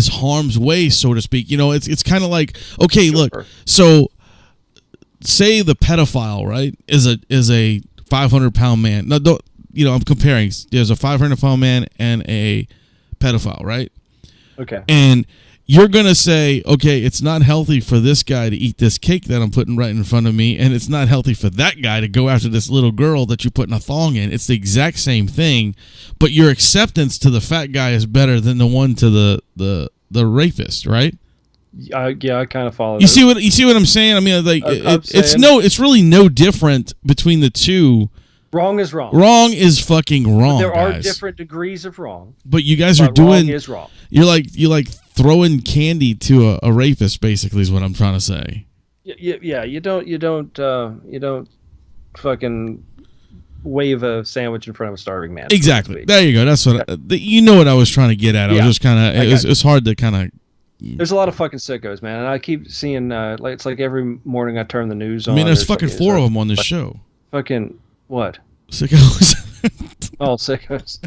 harm's way, so to speak. It's kind of like, okay, look. So, say the pedophile, right, is a 500-pound man. Now, I'm comparing. There's a 500-pound man and a pedophile, right? Okay. And you're going to say, okay, it's not healthy for this guy to eat this cake that I'm putting right in front of me, and it's not healthy for that guy to go after this little girl that you're putting a thong in. It's the exact same thing, but your acceptance to the fat guy is better than the one to the rapist, right? Yeah, I kind of follow. You see what I'm saying? I mean, like it's really no different between the two. Wrong is wrong. Wrong is fucking wrong. There are different degrees of wrong. But you guys are doing. Wrong is wrong. You're like throwing candy to a rapist. Basically, is what I'm trying to say. Yeah. You don't fucking wave a sandwich in front of a starving man. Exactly. There you go. That's what you know what I was trying to get at. I was just kind of. It's hard to kind of. There's a lot of fucking sickos, man, and I keep seeing. It's like every morning I turn the news on. I mean, there's fucking 4 of them on this show. Fucking what? Sickos. Oh, sickos.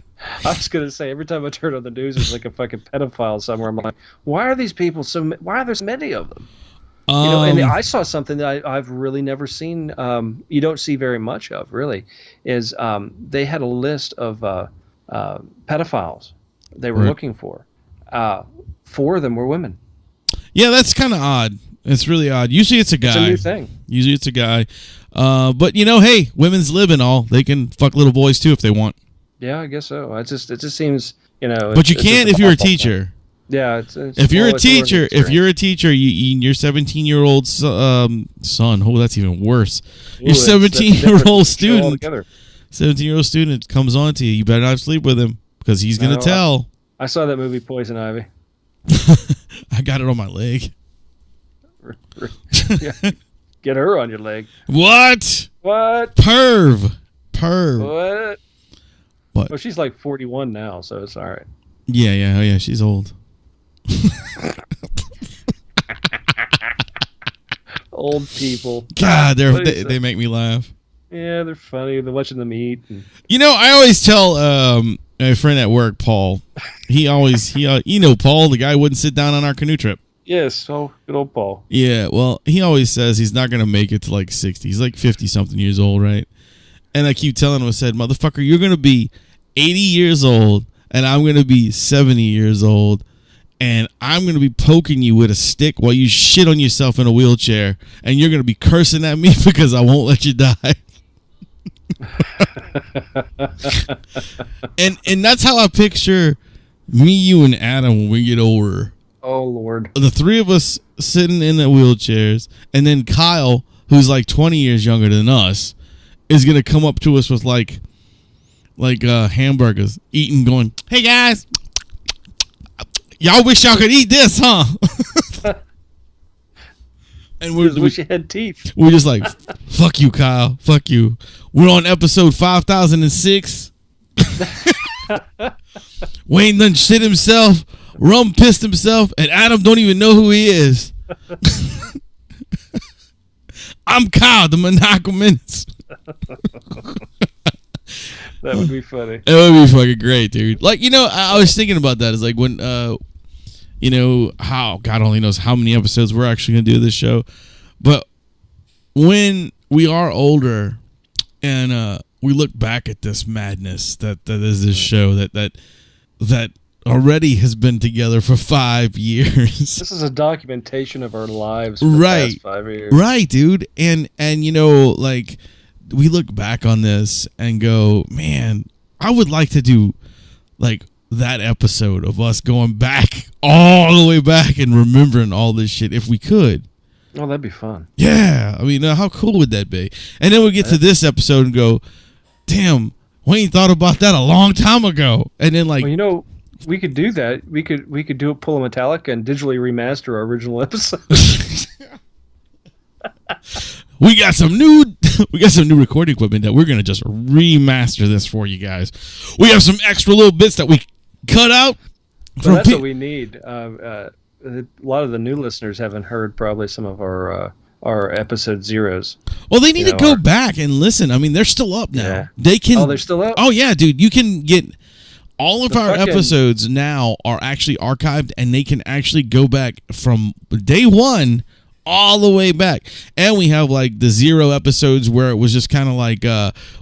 I was gonna say every time I turn on the news, there's like a fucking pedophile somewhere. I'm like, why are these people why are there so many of them? And I saw something that I've really never seen. You don't see very much of, really. Is they had a list of pedophiles they were looking for. 4 of them were women. Yeah, that's kind of odd. It's really odd. Usually it's a guy. It's a new thing. Usually it's a guy. But hey, women's live and all. They can fuck little boys too if they want. Yeah, I guess so. It just seems, But you can't if you're a teacher. Yeah, if you're a teacher, your 17-year-old son. Oh, that's even worse. Your 17-year-old student. 17-year-old student comes on to you. You better not sleep with him because he's gonna tell. I saw that movie Poison Ivy. I got it on my leg. Yeah. Get her on your leg. What? Perv. What? What? Well, she's like 41 now, so it's all right. Yeah. Oh, yeah. She's old. Old people. God, they make me laugh. Yeah, they're funny. They're watching them eat. And... I always tell a friend at work, Paul. He Paul, the guy who wouldn't sit down on our canoe trip. Yes, good old Paul. Yeah, well, he always says he's not going to make it to like 60. He's like 50-something years old, right? And I keep telling him, I said, motherfucker, you're going to be 80 years old, and I'm going to be 70 years old, and I'm going to be poking you with a stick while you shit on yourself in a wheelchair, and you're going to be cursing at me because I won't let you die. and that's how I picture me, you, and Adam when we get older. Oh, Lord. The three of us sitting in the wheelchairs, and then Kyle, who's like 20 years younger than us, is going to come up to us with like hamburgers, eating, going, hey, guys, y'all wish y'all could eat this, huh? And we wish you had teeth. We're just like, fuck you, Kyle. Fuck you. We're on episode 5006. Wayne done shit himself. Rum pissed himself, and Adam don't even know who he is. I'm Kyle, the Monaco Menace. That would be funny. It would be fucking great, dude. Like, I was thinking about that. It's like when, how God only knows how many episodes we're actually going to do this show. But when we are older and we look back at this madness that is this show that already has been together for 5 years. This is a documentation of our lives for the past 5 years. Right, dude. And like, we look back on this and go, man, I would like to do like that episode of us going back all the way back and remembering all this shit if we could. Oh, that'd be fun. Yeah. I mean, how cool would that be? And then we get to this episode and go, damn, Wayne thought about that a long time ago. And then like, well, we could do that. We could do pull a Metallica and digitally remaster our original episode. We got some new recording equipment that we're gonna just remaster this for you guys. We have some extra little bits that we cut out. So that's what we need. A lot of the new listeners haven't heard probably some of our episode zeros. Well, they need to go back and listen. I mean, they're still up now. Yeah. They can. Oh, they're still up? Oh yeah, dude. You can get all of our episodes now are actually archived, and they can actually go back from day one all the way back. And we have like the 0 episodes where it was just kind of like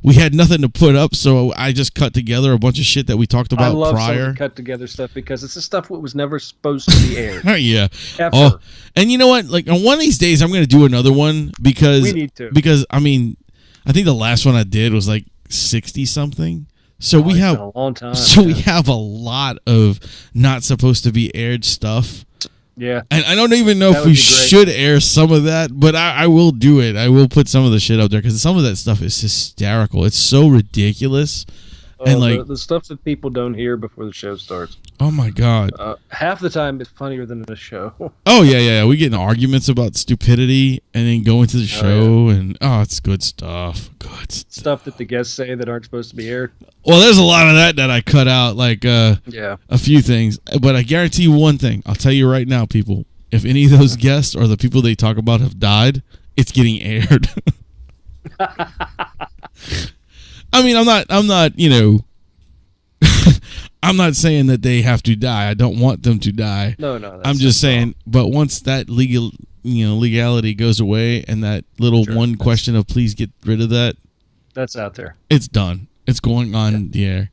we had nothing to put up, so I just cut together a bunch of shit that we talked about prior. I love cut together stuff because it's the stuff that was never supposed to be aired. Yeah. Ever. Oh, and you know what? Like on one of these days, I'm going to do another one because we need to. Because I mean, I think the last one I did was like 60 something. So we have a long time. So we have a lot of not supposed to be aired stuff. Yeah. And I don't even know if we should air some of that, but I will do it. I will put some of the shit up there because some of that stuff is hysterical. It's so ridiculous. And like the stuff that people don't hear before the show starts. Oh my God. Half the time it's funnier than the show. Oh yeah. We get in arguments about stupidity and then go into the show and it's good stuff. Good stuff that the guests say that aren't supposed to be aired. Well, there's a lot of that I cut out, like a few things. But I guarantee you one thing. I'll tell you right now, people. If any of those guests or the people they talk about have died, it's getting aired. I mean, I'm not, I'm not saying that they have to die. I don't want them to die. No. I'm just saying, but once that legality goes away and that little one question of please get rid of that. That's out there. It's done. It's going on the air.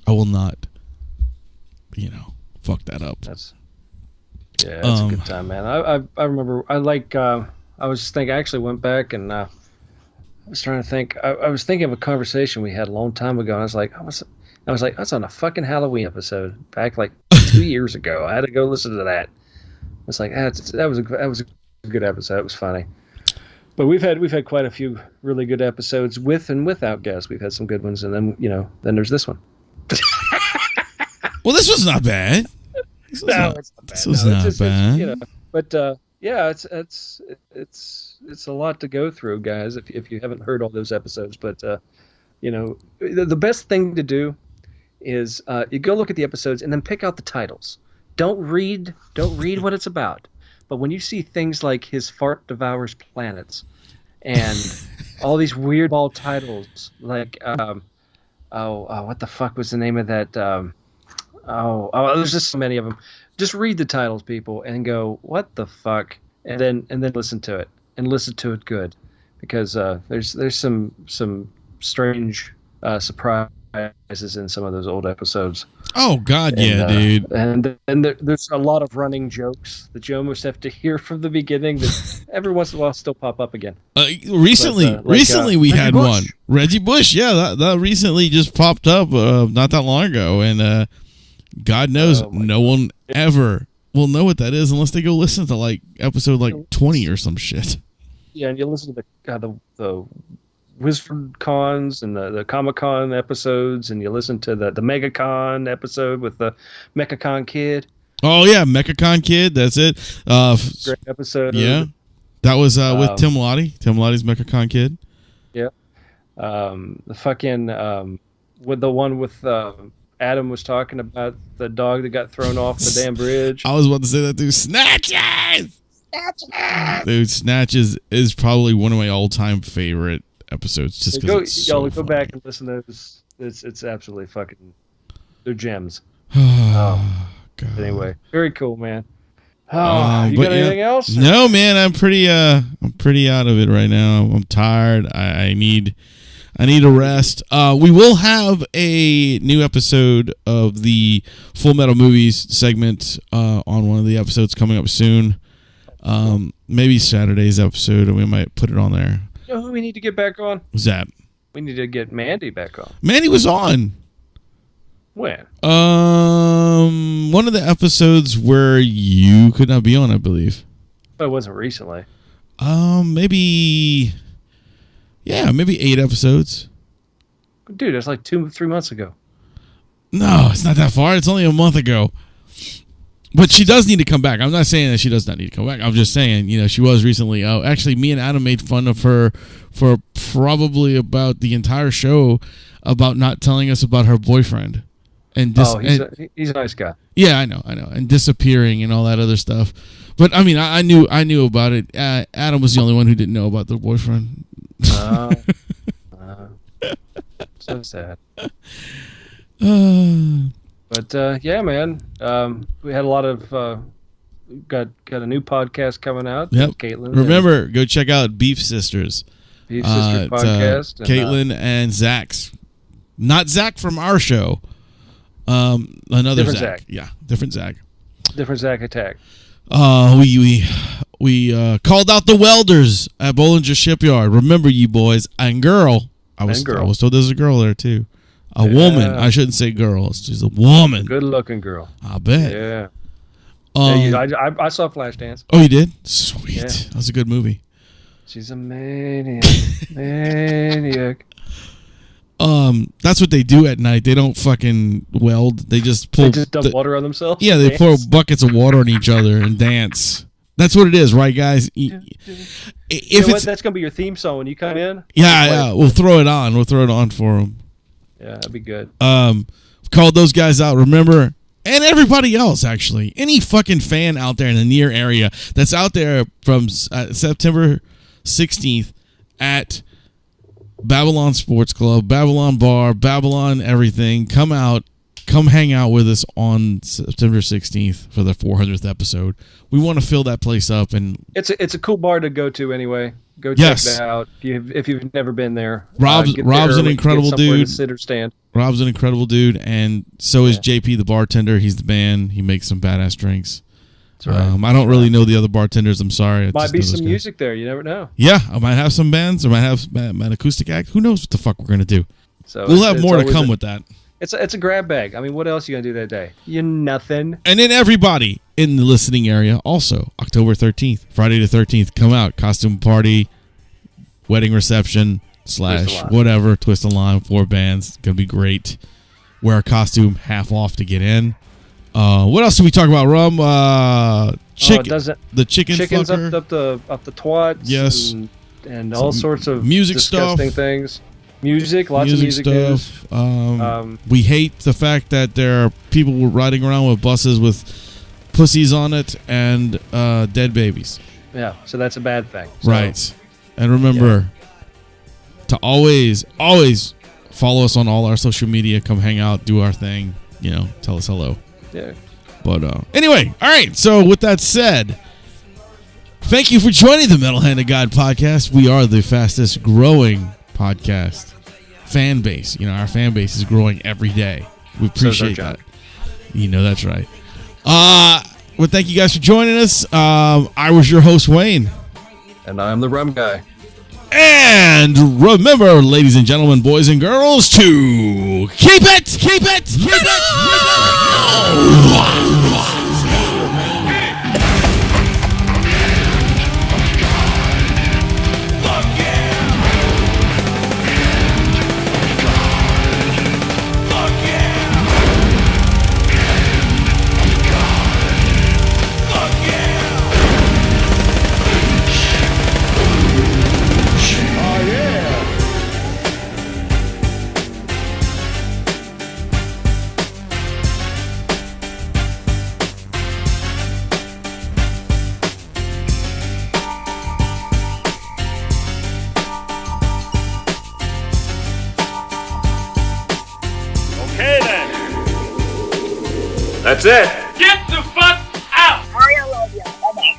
I will not, fuck that up. That's a good time, man. I remember, I was thinking, I actually went back and I was trying to think. I was thinking of a conversation we had a long time ago, and I was like, that's on a fucking Halloween episode back like 2 years ago. I had to go listen to that. It's like that was a good episode. It was funny. But we've had quite a few really good episodes with and without guests. We've had some good ones, and then then there's this one. Well, this was not bad. It's not bad. But Yeah, it's a lot to go through, guys. If you haven't heard all those episodes, but the best thing to do is you go look at the episodes and then pick out the titles. Don't read what it's about. But when you see things like His Fart Devours Planets and all these weird ball titles, like what the fuck was the name of that? There's just so many of them. Just read the titles, people, and go, what the fuck, and then listen to it, and listen to it good, because there's some strange surprises in some of those old episodes. Oh God, yeah, dude. And there's a lot of running jokes that you almost have to hear from the beginning that every once in a while still pop up again. Recently we had Bush. one. Reggie Bush, yeah, that recently just popped up not that long ago, and God knows no one ever will know what that is unless they go listen to like episode 20 or some shit. Yeah, and you listen to the Wizard Cons and the Comic Con episodes, and you listen to the MegaCon episode with the MechaCon Kid. Oh yeah, MechaCon Kid, that's it. Great episode. Yeah, that was with Tim Lottie. Tim Lottie's MechaCon Kid. Yeah. The fucking with the one with Adam was talking about the dog that got thrown off the damn bridge. I was about to say that too. Snatches. Dude, Snatches is probably one of my all-time favorite episodes, just because it's so go back and listen to this. It's absolutely fucking, they're gems. God. Anyway, very cool, man. You got anything else? No, man. I'm pretty out of it right now. I'm tired. I need a rest. We will have a new episode of the Full Metal Movies segment on one of the episodes coming up soon. Maybe Saturday's episode, and we might put it on there. You know who we need to get back on? What's that? We need to get Mandy back on. Mandy was on. When? One of the episodes where you could not be on, I believe. But it wasn't recently. Maybe 8 episodes. Dude, that's like 2-3 months ago. No, it's not that far. It's only a month ago. But she does need to come back. I'm not saying that she does not need to come back. I'm just saying, she was recently. Actually, me and Adam made fun of her for probably about the entire show about not telling us about her boyfriend. He's a nice guy. Yeah, I know, and disappearing and all that other stuff. But I mean, I knew about it. Adam was the only one who didn't know about the boyfriend. So sad. But yeah, man, we had a lot of got a new podcast coming out. Yep. Caitlin. Remember, go check out Beef Sisters. Beef Sisters podcast. Caitlin and Zach's. Not Zach from our show. Another different Zach. Yeah, different Zach. Different Zach attack. We called out the welders at Bollinger Shipyard. Remember, you boys and girl. I was told there's a girl there too. A woman. I shouldn't say girl. She's a woman. Good looking girl. I bet. Yeah. I saw Flashdance. Oh, you did? Sweet. Yeah. That was a good movie. She's a maniac. Maniac. That's what they do at night. They don't fucking weld. They just pull. They just dump water on themselves? Yeah, they pour buckets of water on each other and dance. That's what it is, right, guys? If what? That's going to be your theme song when you come in? Yeah. We'll throw it on. We'll throw it on for them. Yeah, that'd be good. Called those guys out, remember? And everybody else, actually. Any fucking fan out there in the near area that's out there from September 16th at Babylon Sports Club, Babylon Bar, Babylon everything. Come out. Come hang out with us on September 16th for the 400th episode. We want to fill that place up. And it's a cool bar to go to anyway. Go check that out if you've never been there. Rob's an incredible dude. To sit or stand. Rob's an incredible dude, and so is JP, the bartender. He's the man. He makes some badass drinks. That's right. I don't really know the other bartenders. I'm sorry. Might be some music there. You never know. Yeah, I might have some bands. I might have an acoustic act. Who knows what the fuck we're gonna do? So we'll have more to come with that. It's a grab bag. I mean, what else are you going to do that day? Nothing. And then everybody in the listening area also, October 13th, Friday the 13th, come out. Costume party, wedding reception, / whatever, twist and line, 4 bands. It's going to be great. Wear a costume half off to get in. What else did we talk about, Rum? the chicken chickens fucker. up the twats. Yes. And all sorts of music disgusting stuff. things. Lots of music stuff. news. We hate the fact that there are people riding around with buses with pussies on it and dead babies. Yeah, so that's a bad thing. So, Right. And remember to always follow us on all our social media. Come hang out, do our thing. Tell us hello. Yeah. But anyway, all right. So with that said, thank you for joining the Metal Hand of God podcast. We are the fastest growing podcast fan base. Our fan base is growing every day. We appreciate that. That's right. Well, thank you guys for joining us. I was your host, Wayne. And I'm the RumGuy. And remember, ladies and gentlemen, boys and girls, to keep it. That's it. Get the fuck out! I love you. Bye-bye.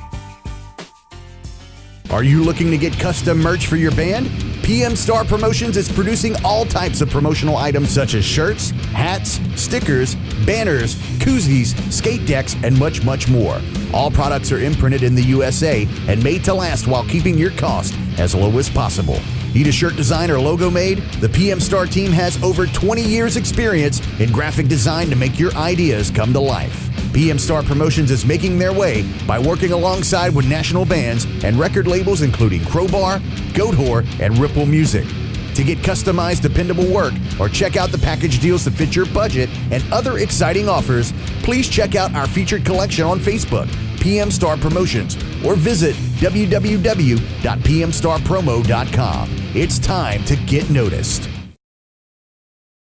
Are you looking to get custom merch for your band? PM Star Promotions is producing all types of promotional items such as shirts, hats, stickers, banners, koozies, skate decks, and much, much more. All products are imprinted in the USA and made to last while keeping your cost as low as possible. Need a shirt design or logo made? The PM Star team has over 20 years experience in graphic design to make your ideas come to life. PM Star Promotions is making their way by working alongside with national bands and record labels including Crowbar, Goat Whore, and Ripple Music. To get customized, dependable work or check out the package deals that fit your budget and other exciting offers, please check out our featured collection on Facebook, PM Star Promotions, or visit www.pmstarpromo.com. It's time to get noticed.